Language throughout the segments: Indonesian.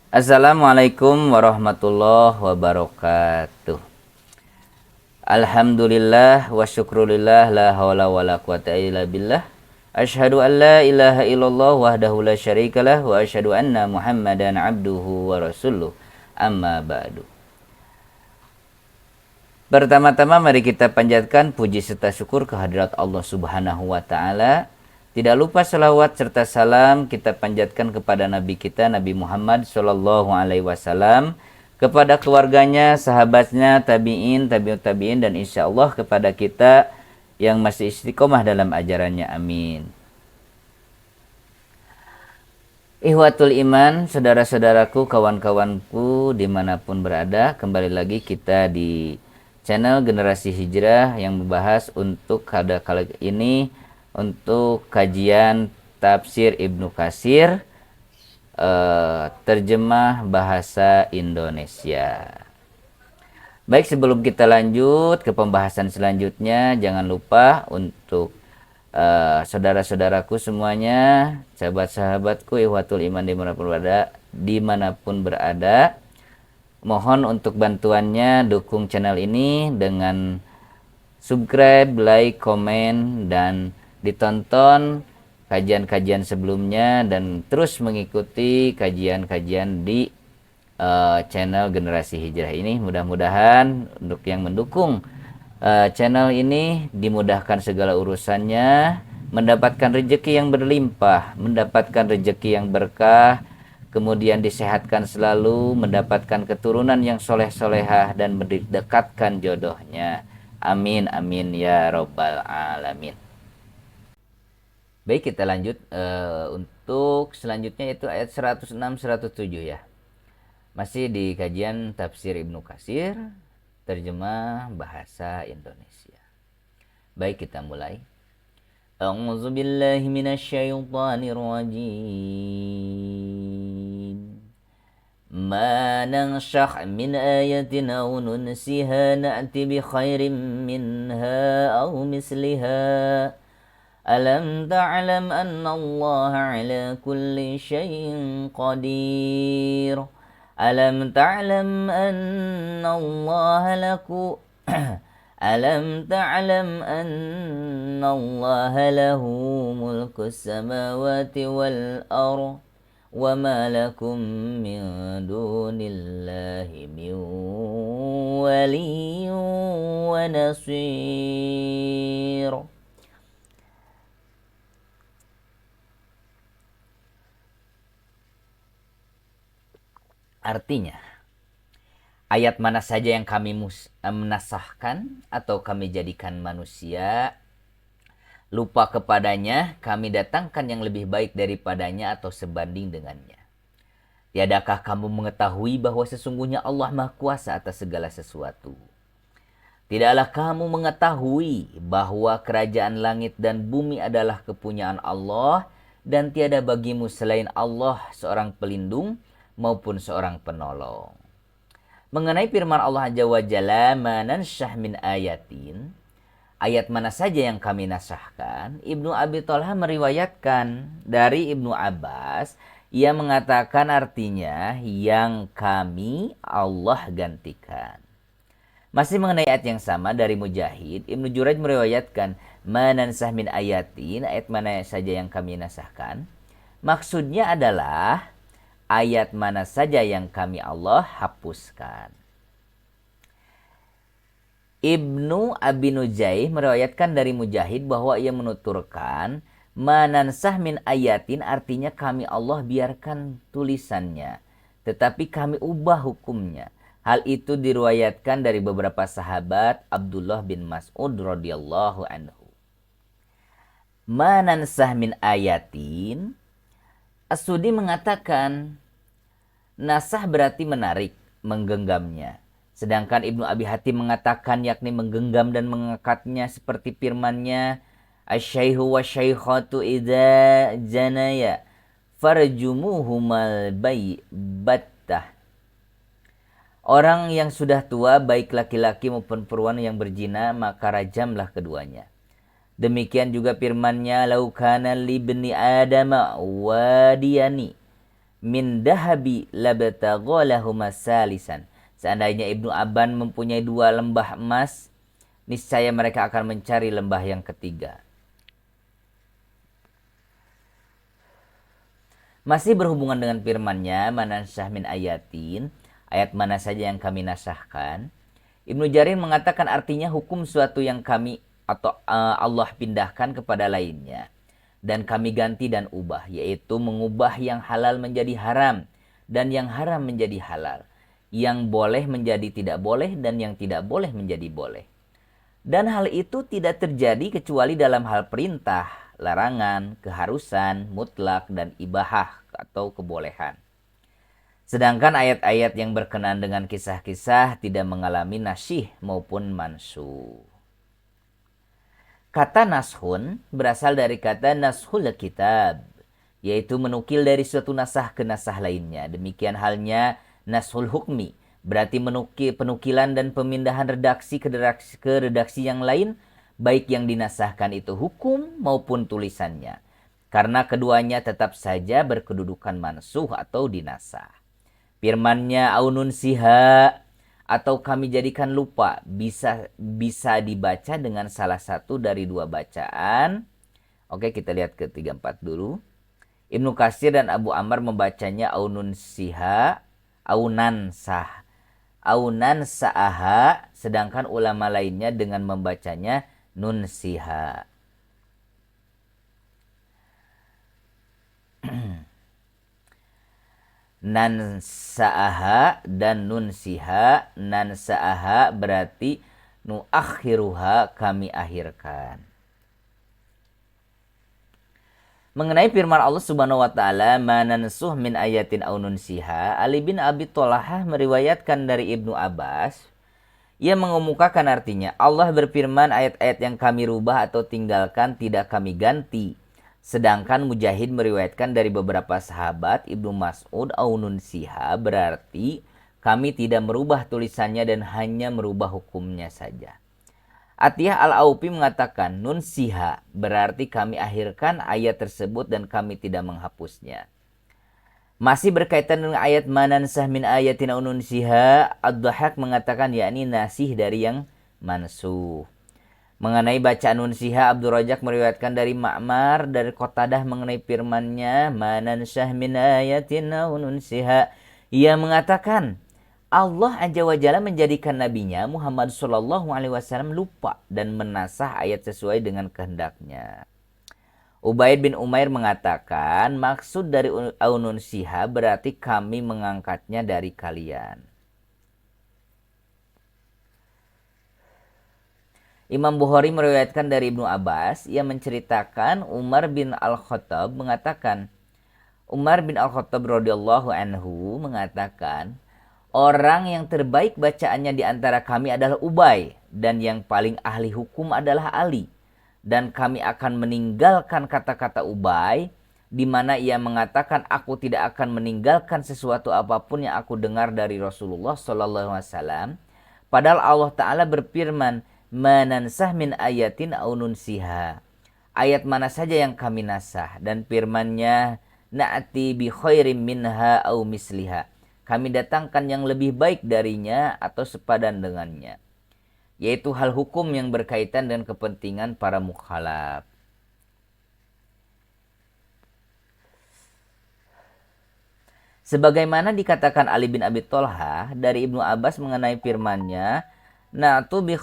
Assalamualaikum warahmatullahi wabarakatuh. Alhamdulillah wa syukrulillah la hawla wa la quwata illa billah. Asyhadu an la ilaha illallah wahdahu la syarikalah wa asyhadu anna Muhammadan abduhu wa rasuluh. Amma ba'du. Pertama-tama mari kita panjatkan puji serta syukur kehadirat Allah Subhanahu wa taala. Tidak lupa salawat serta salam kita panjatkan kepada Nabi kita Nabi Muhammad Shallallahu Alaihi Wasallam, kepada keluarganya, sahabatnya, tabiin, tabiut tabiin, dan insya Allah kepada kita yang masih istiqomah dalam ajarannya. Amin. Ihwatul iman, saudara-saudaraku, kawan-kawanku dimanapun berada, kembali lagi kita di channel Generasi Hijrah yang membahas untuk pada kali ini untuk kajian tafsir Ibnu Katsir, terjemah bahasa Indonesia. Baik, sebelum kita lanjut ke pembahasan selanjutnya, jangan lupa untuk saudara-saudaraku semuanya, sahabat-sahabatku, ihwatul iman dimanapun berada, mohon untuk bantuannya dukung channel ini dengan subscribe, like, komen, dan ditonton kajian-kajian sebelumnya, dan terus mengikuti kajian-kajian di channel Generasi Hijrah ini. Mudah-mudahan untuk yang mendukung channel ini dimudahkan segala urusannya, mendapatkan rezeki yang berlimpah, mendapatkan rezeki yang berkah, kemudian disehatkan selalu, mendapatkan keturunan yang soleh-solehah, dan mendekatkan jodohnya. Amin, amin, ya robbal alamin. Baik, kita lanjut untuk selanjutnya, itu ayat 106-107 ya. Masih di kajian tafsir Ibnu Katsir, terjemah bahasa Indonesia. Baik, kita mulai. A'udzu billahi minasyaitonir rajim. Ma nanshakh min ayatin aw nunsiha na'ti bi khairin minha aw misliha. Alam ta'lam anna Allah ala kulli syai'in qadir. Alam ta'lam anna Allah laku Alam ta'lam anna Allah lahu mulku samawati wal ardh wa ma lakum min dunillahi min waliyyin wa nasir. Artinya, ayat mana saja yang kami menasahkan atau kami jadikan manusia lupa kepadanya, kami datangkan yang lebih baik daripadanya atau sebanding dengannya. Tiadakah kamu mengetahui bahwa sesungguhnya Allah Maha Kuasa atas segala sesuatu? Tidaklah kamu mengetahui bahwa kerajaan langit dan bumi adalah kepunyaan Allah, dan tiada bagimu selain Allah seorang pelindung maupun seorang penolong. Mengenai firman Allah Azza wa Jalla, ma nanshah min ayatin, ayat mana saja yang kami nasahkan, Ibnu Abi Thalhah meriwayatkan dari Ibnu Abbas, ia mengatakan artinya yang kami Allah gantikan. Masih mengenai ayat yang sama dari Mujahid, Ibnu Juraij meriwayatkan, ma nansah min ayatin, ayat mana saja yang kami nasahkan, maksudnya adalah ayat mana saja yang kami Allah hapuskan. Ibnu Abi Nujaih meriwayatkan dari Mujahid bahwa ia menuturkan, manansah min ayatin artinya kami Allah biarkan tulisannya, tetapi kami ubah hukumnya. Hal itu diriwayatkan dari beberapa sahabat, Abdullah bin Mas'ud radhiyallahu anhu. Manansah min ayatin, As-Sudi mengatakan nasah berarti menarik, menggenggamnya. Sedangkan Ibnu Abi Hatim mengatakan yakni menggenggam dan mengangkatnya seperti firman-Nya, asy-syaihu wasy-syaikhatu idza janaya farjumuhumal battah. Orang yang sudah tua baik laki-laki maupun perempuan yang berzina maka rajamlah keduanya. Demikian juga firman-Nya, laukana libni adama wadiyani, min dahabi labtaghalahuma salisan. Seandainya Ibnu Aban mempunyai 2 lembah emas, niscaya mereka akan mencari lembah yang ketiga. Masih berhubungan dengan firman-Nya, manansah min ayatin, ayat mana saja yang kami nasahkan. Ibnu Jarir mengatakan artinya hukum suatu yang kami atau Allah pindahkan kepada lainnya dan kami ganti dan ubah, yaitu mengubah yang halal menjadi haram dan yang haram menjadi halal, yang boleh menjadi tidak boleh dan yang tidak boleh menjadi boleh. Dan hal itu tidak terjadi kecuali dalam hal perintah, larangan, keharusan, mutlak, dan ibahah atau kebolehan. Sedangkan ayat-ayat yang berkenaan dengan kisah-kisah tidak mengalami nasyih maupun mansuh. Kata nashun berasal dari kata nashul kitab, yaitu menukil dari suatu nasah ke nasah lainnya. Demikian halnya nashul hukmi, berarti penukilan dan pemindahan redaksi ke redaksi yang lain, baik yang dinasahkan itu hukum maupun tulisannya. Karena keduanya tetap saja berkedudukan mansuh atau dinasah. Firman-Nya aunun siha atau kami jadikan lupa bisa dibaca dengan salah satu dari 2 bacaan. Oke, kita lihat ke 34 dulu. Ibnu Katsir dan Abu Ammar membacanya aunun siha, aunan sah, aunan saaha, sedangkan ulama lainnya dengan membacanya nun siha. Nan sa'aha dan nun siha. Nan sa'aha berarti nu akhiruha, kami akhirkan. Mengenai firman Allah Subhanahu wa taala, manansuh min ayatin aw nunsiha, Ali bin Abi Thalahah meriwayatkan dari Ibnu Abbas, ia mengemukakan artinya, Allah berfirman, ayat-ayat yang kami rubah atau tinggalkan tidak kami ganti. Sedangkan Mujahid meriwayatkan dari beberapa sahabat, Ibnu Mas'ud aunun siha berarti kami tidak merubah tulisannya dan hanya merubah hukumnya saja. Atiyah Al-Aufi mengatakan nun siha berarti kami akhirkan ayat tersebut dan kami tidak menghapusnya. Masih berkaitan dengan ayat manansah min ayatin aw nunsiha, Ad-Dhahhak mengatakan yakni nasih dari yang mansuh. Mengenai bacaan nunsiha, Abdul Razak meriwayatkan dari Ma'mar dari Qatadah mengenai firman-Nya manansah min ayatin aw nunsiha. Ia mengatakan Allah Azza wa Jalla menjadikan nabinya Muhammad sallallahu alaihi wasallam lupa dan menasah ayat sesuai dengan kehendaknya. Ubaid bin Umair mengatakan maksud dari aw nunsiha berarti kami mengangkatnya dari kalian. Imam Bukhari meriwayatkan dari Ibnu Abbas, ia menceritakan Umar bin Al-Khattab mengatakan, Umar bin Al-Khattab radhiyallahu anhu mengatakan, orang yang terbaik bacaannya di antara kami adalah Ubay, dan yang paling ahli hukum adalah Ali. Dan kami akan meninggalkan kata-kata Ubay, di mana ia mengatakan, aku tidak akan meninggalkan sesuatu apapun yang aku dengar dari Rasulullah SAW. Padahal Allah Ta'ala berfirman, manansah min ayatin aw nunsiha. Ayat mana saja yang kami nasah, dan firman-Nya na'ti bi khairim minha aw misliha. Kami datangkan yang lebih baik darinya atau sepadan dengannya. Yaitu hal hukum yang berkaitan dengan kepentingan para mukhalaf. Sebagaimana dikatakan Ali bin Abi Thalhah dari Ibnu Abbas mengenai firman-Nya na'tu bi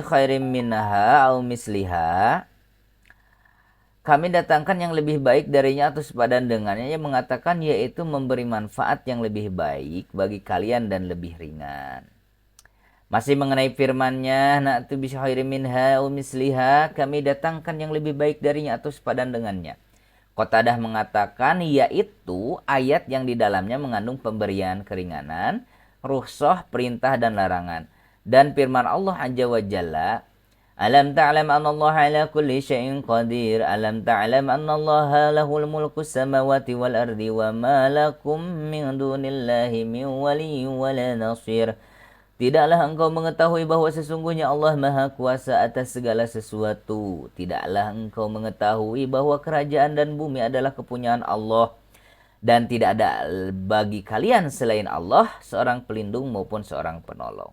khairim minha aw misliha, kami datangkan yang lebih baik darinya atau sepadan dengannya, yang mengatakan yaitu memberi manfaat yang lebih baik bagi kalian dan lebih ringan. Masih mengenai firman-Nya na'tu bi khairim minha aw misliha, kami datangkan yang lebih baik darinya atau sepadan dengannya. Qatadah mengatakan yaitu ayat yang di dalamnya mengandung pemberian keringanan, rukhsah, perintah dan larangan. Dan firman Allah Azza wa Jalla, alam ta'lam anna Allah ala kulli syai'in qadir, alam ta'lam anna Allah lahul mulku samawati wal ardi wa ma lakum min dunillahi min waliyyin wa la nasir. Tidaklah engkau mengetahui bahwa sesungguhnya Allah Maha Kuasa atas segala sesuatu. Tidaklah engkau mengetahui bahwa kerajaan dan bumi adalah kepunyaan Allah. Dan tidak ada bagi kalian selain Allah seorang pelindung maupun seorang penolong.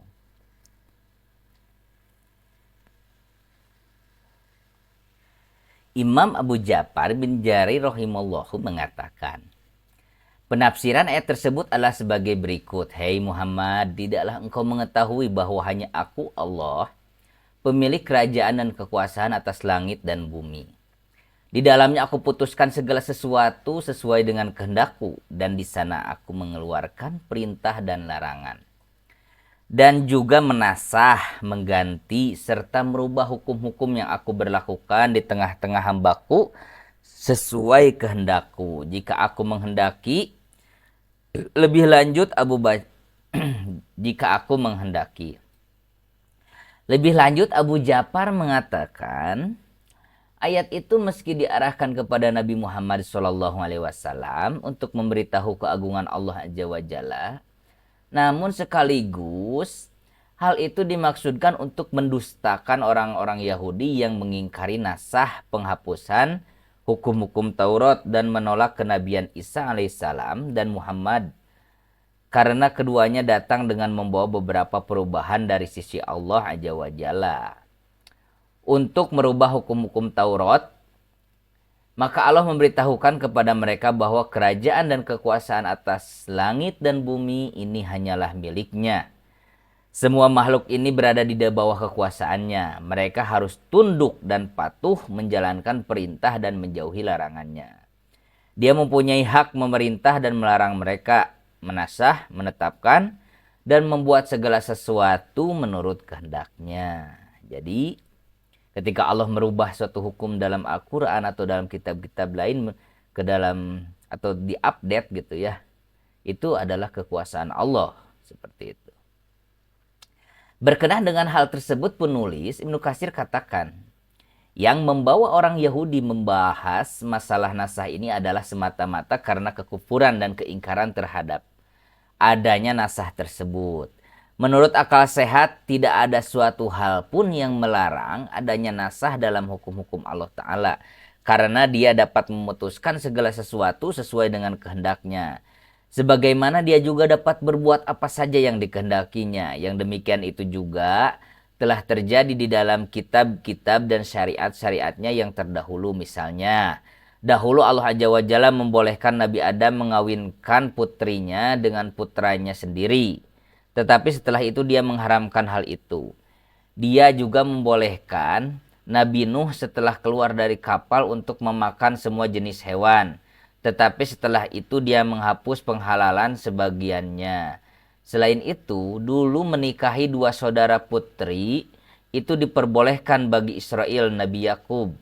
Imam Abu Ja'far bin Jarir rahimallahu mengatakan, penafsiran ayat tersebut adalah sebagai berikut. Hei Muhammad, tidaklah engkau mengetahui bahwa hanya aku Allah, pemilik kerajaan dan kekuasaan atas langit dan bumi. Di dalamnya aku putuskan segala sesuatu sesuai dengan kehendakku, dan di sana aku mengeluarkan perintah dan larangan. Dan juga menasah, mengganti, serta merubah hukum-hukum yang aku berlakukan di tengah-tengah hambaku sesuai kehendakku. Jika aku menghendaki, lebih lanjut jika aku menghendaki. Lebih lanjut Abu Ja'far mengatakan, ayat itu meski diarahkan kepada Nabi Muhammad SAW untuk memberitahu keagungan Allah Azza wa Jalla, namun sekaligus hal itu dimaksudkan untuk mendustakan orang-orang Yahudi yang mengingkari nasah penghapusan hukum-hukum Taurat dan menolak kenabian Isa alaihissalam dan Muhammad. Karena keduanya datang dengan membawa beberapa perubahan dari sisi Allah Azza wa Jalla. Untuk merubah hukum-hukum Taurat, maka Allah memberitahukan kepada mereka bahwa kerajaan dan kekuasaan atas langit dan bumi ini hanyalah miliknya. Semua makhluk ini berada di bawah kekuasaannya. Mereka harus tunduk dan patuh menjalankan perintah dan menjauhi larangannya. Dia mempunyai hak memerintah dan melarang mereka, menasah, menetapkan, dan membuat segala sesuatu menurut kehendaknya. Jadi, ketika Allah merubah suatu hukum dalam Al-Quran atau dalam kitab-kitab lain ke dalam atau diupdate gitu ya, itu adalah kekuasaan Allah seperti itu. Berkenaan dengan hal tersebut penulis Ibnu Katsir katakan, yang membawa orang Yahudi membahas masalah nasah ini adalah semata-mata karena kekufuran dan keingkaran terhadap adanya nasah tersebut. Menurut akal sehat, tidak ada suatu hal pun yang melarang adanya nasah dalam hukum-hukum Allah Ta'ala. Karena dia dapat memutuskan segala sesuatu sesuai dengan kehendaknya. Sebagaimana dia juga dapat berbuat apa saja yang dikehendakinya. Yang demikian itu juga telah terjadi di dalam kitab-kitab dan syariat-syariatnya yang terdahulu. Misalnya, dahulu Allah Azza wa Jalla membolehkan Nabi Adam mengawinkan putrinya dengan putranya sendiri. Tetapi setelah itu dia mengharamkan hal itu. Dia juga membolehkan Nabi Nuh setelah keluar dari kapal untuk memakan semua jenis hewan. Tetapi setelah itu dia menghapus penghalalan sebagiannya. Selain itu, dulu menikahi dua saudara putri itu diperbolehkan bagi Israel Nabi Yakub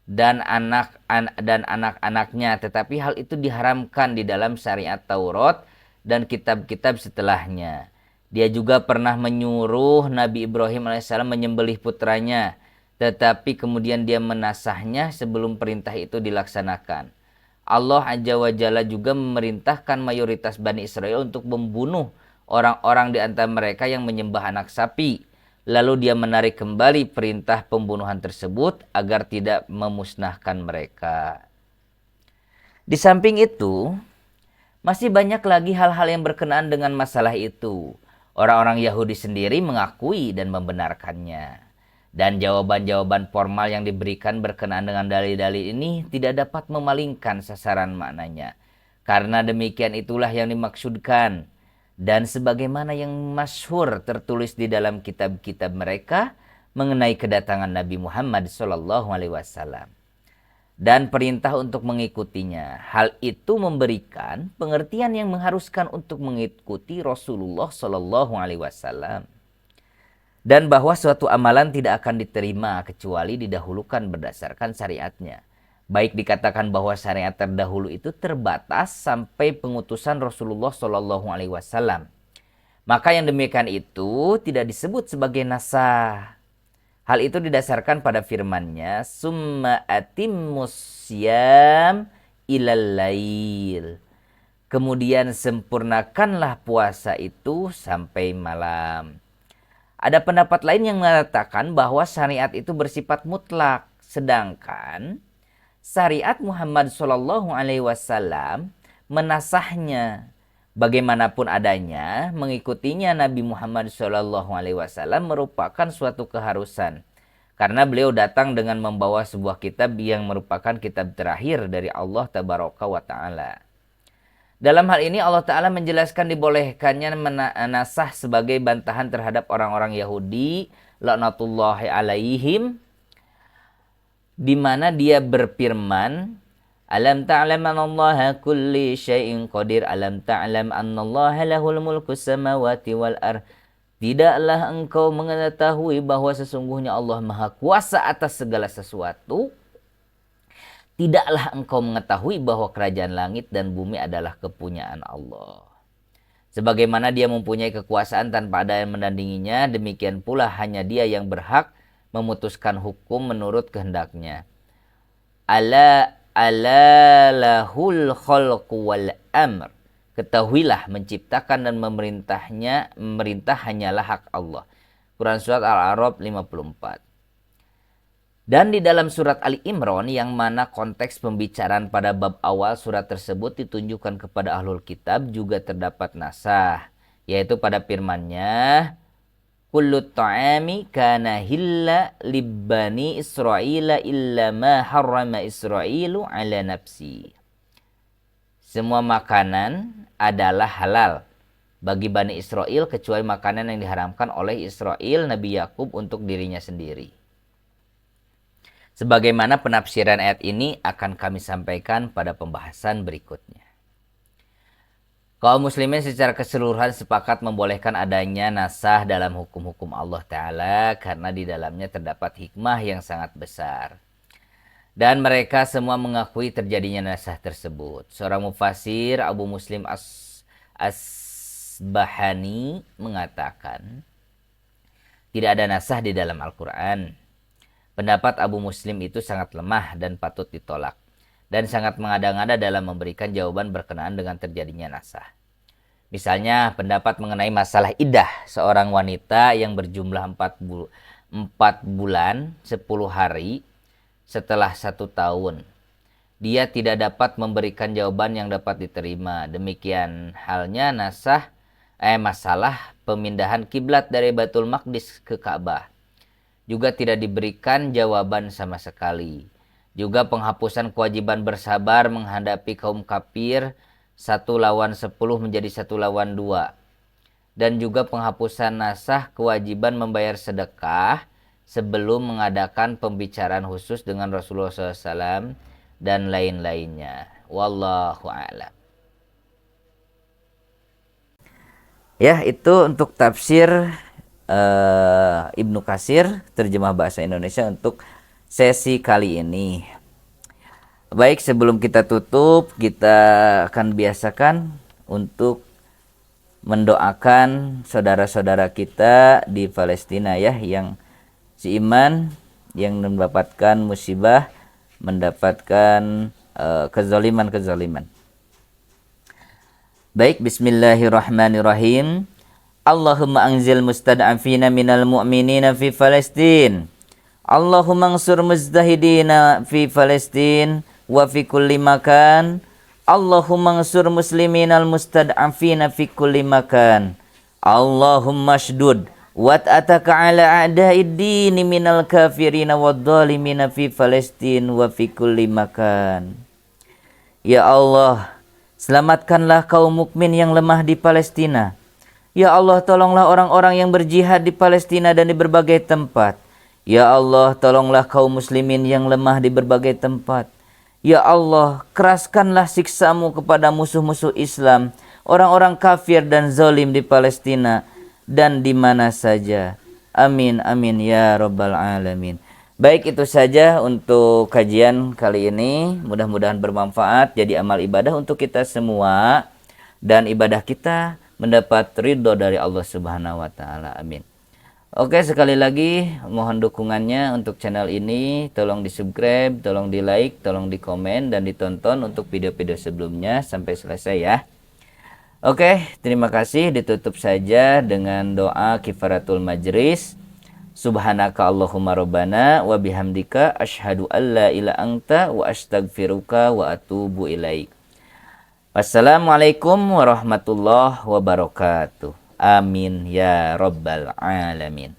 dan anak-anaknya, tetapi hal itu diharamkan di dalam syariat Taurat dan kitab-kitab setelahnya. Dia juga pernah menyuruh Nabi Ibrahim alaihissalam menyembelih putranya, tetapi kemudian dia menasahnya sebelum perintah itu dilaksanakan. Allah Azza wa Jalla juga memerintahkan mayoritas Bani Israel untuk membunuh orang-orang di antara mereka yang menyembah anak sapi. Lalu dia menarik kembali perintah pembunuhan tersebut agar tidak memusnahkan mereka. Di samping itu, masih banyak lagi hal-hal yang berkenaan dengan masalah itu. Orang-orang Yahudi sendiri mengakui dan membenarkannya. Dan jawaban-jawaban formal yang diberikan berkenaan dengan dalil-dalil ini tidak dapat memalingkan sasaran maknanya. Karena demikian itulah yang dimaksudkan. Dan sebagaimana yang masyhur tertulis di dalam kitab-kitab mereka mengenai kedatangan Nabi Muhammad SAW. Dan perintah untuk mengikutinya. Hal itu memberikan pengertian yang mengharuskan untuk mengikuti Rasulullah SAW. Dan bahwa suatu amalan tidak akan diterima kecuali didahulukan berdasarkan syariatnya. Baik dikatakan bahwa syariat terdahulu itu terbatas sampai pengutusan Rasulullah SAW. Maka yang demikian itu tidak disebut sebagai nasah. Hal itu didasarkan pada firman-Nya, "Summa atimmus syiyam ilal lail." Kemudian sempurnakanlah puasa itu sampai malam. Ada pendapat lain yang mengatakan bahwa syariat itu bersifat mutlak, sedangkan syariat Muhammad SAW menasahnya bagaimanapun adanya, mengikutinya Nabi Muhammad SAW merupakan suatu keharusan. Karena beliau datang dengan membawa sebuah kitab yang merupakan kitab terakhir dari Allah Tabaraka wa Ta'ala. Dalam hal ini Allah Ta'ala menjelaskan dibolehkannya menasah sebagai bantahan terhadap orang-orang Yahudi, laknatullahi alaihim, di mana dia berfirman, Alam ta'lam anallaha kulli syai'in qadir, alam ta'lam anallaha lahul mulku samawati wal ardh. Tidaklah engkau mengetahui bahwa sesungguhnya Allah Maha Kuasa atas segala sesuatu. Tidaklah engkau mengetahui bahwa kerajaan langit dan bumi adalah kepunyaan Allah. Sebagaimana dia mempunyai kekuasaan tanpa ada yang menandinginya, demikian pula hanya dia yang berhak memutuskan hukum menurut kehendaknya. Ala lahul khalqu wal amr. Ketahuilah menciptakan dan memerintah hanyalah hak Allah. Quran Surat Al-A'raf 54. Dan di dalam surat Ali Imran yang mana konteks pembicaraan pada bab awal surat tersebut ditunjukkan kepada ahlul kitab juga terdapat nasah. Yaitu pada firman-Nya, Kullu ta'ami kana hilla libbani Israila illa ma harrama Israilu ala nafsi. Semua makanan adalah halal bagi Bani Israel kecuali makanan yang diharamkan oleh Israel Nabi Yakub untuk dirinya sendiri. Sebagaimana penafsiran ayat ini akan kami sampaikan pada pembahasan berikutnya. Kaum muslimin secara keseluruhan sepakat membolehkan adanya nasah dalam hukum-hukum Allah Ta'ala karena di dalamnya terdapat hikmah yang sangat besar. Dan mereka semua mengakui terjadinya nasah tersebut. Seorang mufasir Abu Muslim Asbahani mengatakan, tidak ada nasah di dalam Al-Quran. Pendapat Abu Muslim itu sangat lemah dan patut ditolak. Dan sangat mengada-ngada dalam memberikan jawaban berkenaan dengan terjadinya nasah. Misalnya pendapat mengenai masalah iddah seorang wanita yang berjumlah 4 bulan 10 hari setelah 1 tahun. Dia tidak dapat memberikan jawaban yang dapat diterima. Demikian halnya masalah pemindahan kiblat dari Baitul Maqdis ke Ka'bah. Juga tidak diberikan jawaban sama sekali. Juga penghapusan kewajiban bersabar menghadapi kaum kafir 1 lawan 10 menjadi 1 lawan 2. Dan juga penghapusan nasah kewajiban membayar sedekah sebelum mengadakan pembicaraan khusus dengan Rasulullah SAW dan lain-lainnya. Wallahu a'lam. Ya, itu untuk tafsir Ibnu Katsir, terjemah bahasa Indonesia untuk sesi kali ini. Baik, sebelum kita tutup, kita akan biasakan untuk mendoakan saudara-saudara kita di Palestina ya, yang seiman, yang mendapatkan musibah, mendapatkan kezaliman. Baik, bismillahirrahmanirrahim. Allahumma anzil mustad'afina minal mu'minina fi Palestin. Allahumma ansur muzdahidina fi Palestin wa fi kulli makan. Allahumma ansur musliminal mustad'afina fi kulli makan. Allahumma shdud wat'ataka ala a'da'id dini minal kafirina wadzalimina fi Palestin wa fi kulli makan. Ya Allah, selamatkanlah kaum mukmin yang lemah di Palestina. Ya Allah, tolonglah orang-orang yang berjihad di Palestina dan di berbagai tempat. Ya Allah, tolonglah kaum muslimin yang lemah di berbagai tempat. Ya Allah, keraskanlah siksamu kepada musuh-musuh Islam, orang-orang kafir dan zalim di Palestina dan di mana saja. Amin, amin ya rabbal alamin. Baik, itu saja untuk kajian kali ini. Mudah-mudahan bermanfaat, jadi amal ibadah untuk kita semua. Dan ibadah kita mendapat ridho dari Allah Subhanahu wa Ta'ala. Amin. Oke, sekali lagi mohon dukungannya untuk channel ini. Tolong di subscribe, tolong di like, tolong di komen, dan ditonton untuk video-video sebelumnya sampai selesai ya. Oke, terima kasih. Ditutup saja dengan doa kifaratul majlis. Subhanaka Allahumma rabbana wa bihamdika asyhadu an la ilaha anta wa astaghfiruka wa atubu ilaik. Wassalamualaikum warahmatullahi wabarakatuh. Amin ya rabbal alamin.